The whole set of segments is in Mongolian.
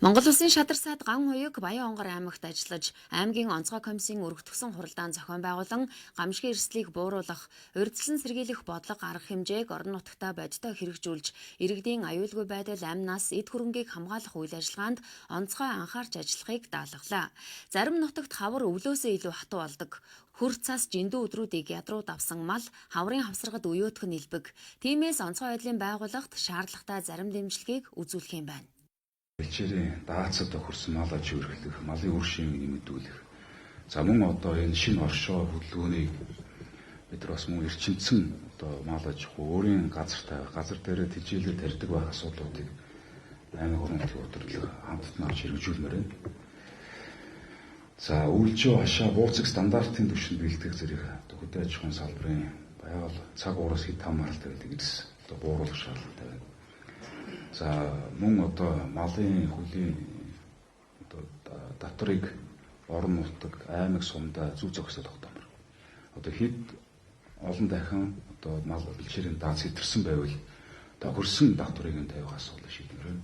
Монгол Улсын шадар сайд Ган хуйг Баян-Онгор аймагт ажиллаж, аймгийн онцгой комиссийн өргөтгсөн хуралдаан зохион байгуулан гамшигын эрсдлийг бууруулах, урьдчилан сэргийлэх бодлого арга хэмжээг орон нутагтаа бодиттой хэрэгжүүлж, иргэдийн аюулгүй байдал, амнаас эд хөрөнгийг хамгаалах үйл ажиллагаанд онцгой анхаарч ажиллахыг даалгалаа. Зарим нутагт хавар өвлөөсөө илүү хатуу болдог. Хөр цас жиндүү өдрүүдийг ядрууд авсан мал хаврын хавсаргад уюутх нь илбэг. Тиймээс онцгой байдлын байгууллагт шаардлагатай зарим дэмжлэгийг үзүүлэх юм байна. Бэлчээрийн даацад тохирсон мал аж үргэлжлэх, малын үр шимийг нэмэгдүүлэх. За мөн одоо энэ шинэ оршоо хөдөлгөөнийг бид бас мөн эрчимцэн одоо мал аж ахуй өөрийн газар тавих, газар дээрээ тижээлээ тарьдаг байх асуудлуудыг аймаг орон нутгийн удирдлага хамтдаа авч хэрэгжүүлмээр байна. За үйлчөө хашаа бууцэг стандартын түвшинд бэлтгэх зэрэг хөдөө аж ахуйн салбарын байгаль цаг ураас хэд хамааралтай байдаг гэдэгс одоо бууруулах шаардлагатай байна. За мөн одоо малын хөлийн одоо датрыг орон нутаг аймаг сумдаа зүг зохистой тогтоомор. Одоо хэд олон дахин одоо мал бэлчээрийн даац хэтэрсэн байвал одоо хөрсөн датрыг нь тавих асуудал шийдмээр байна.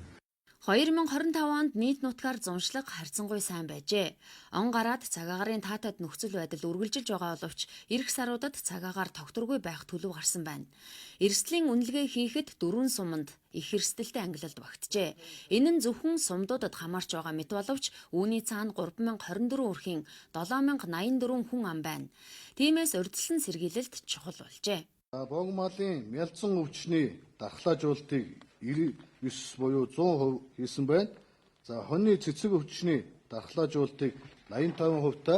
2025 онд нийт нутгаар зуншлаг харьцангуй сайн байжээ. Он гараад цаг агарын таатад нөхцөл байдал үргэлжилж байгаа боловч эх саруудад цаг агаар тогтворгүй байх төлөв гарсан байна. Эрсдлийн үнэлгээ хийхэд 4 суманд их эрсдэлтэй ангилалд багтжээ. Энэ нь зөвхөн сумдуудад хамаарч байгаа мэт боловч үүний цаана 3024 өрхийн 7084 хүн ам байна. Тиймээс урьдчилан сэргийлэлт чухал болжээ. Бог малын мялцсан өвчний дархлаажуулалтыг 99 буюу 100% хийсэн байна. За хоньны цэцэг өвчний дархлаажуулалтыг 85% та.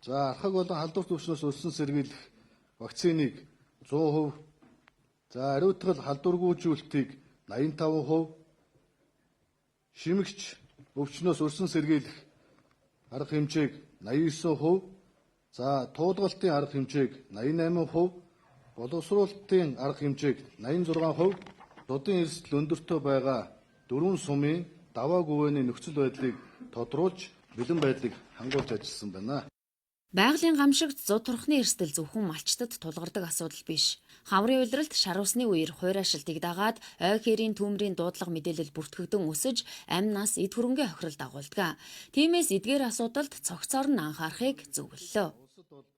За архаг болон халдварт өвчнөөс өссөн сэргийлэх вакциныг 100%. За ариутгал халдваргүйжүүлэлтийг 85%. Шимэгч өвчнөөс өссөн сэргийлэх арга хэмжээг 89%. За туудгалтын арга хэмжээг 88%, боловсруулалтын арга хэмжээг 86%, додын эрсдэл өндөртөө байгаа 4 сумын даваа гүвэний нөхцөл байдлыг тодруулж бэлэн байдлыг хангуулж ажилласан байна. Байгалийн гамшигт зуд турхны эрсдэл зөвхөн малчтад тулгардаг асуудал биш. Хаврын улиралд шар усны үеэр хуурайшилтыг дагаад ой хэрийн түүмрийн дуудлага мэдээлэл бүртгэгдэн өсөж амнаас эд хөрөнгөө хохирол дагуулдаг. Тиймээс эдгээр асуудалд цогцоор нь анхаарахыг зөвлөлөө.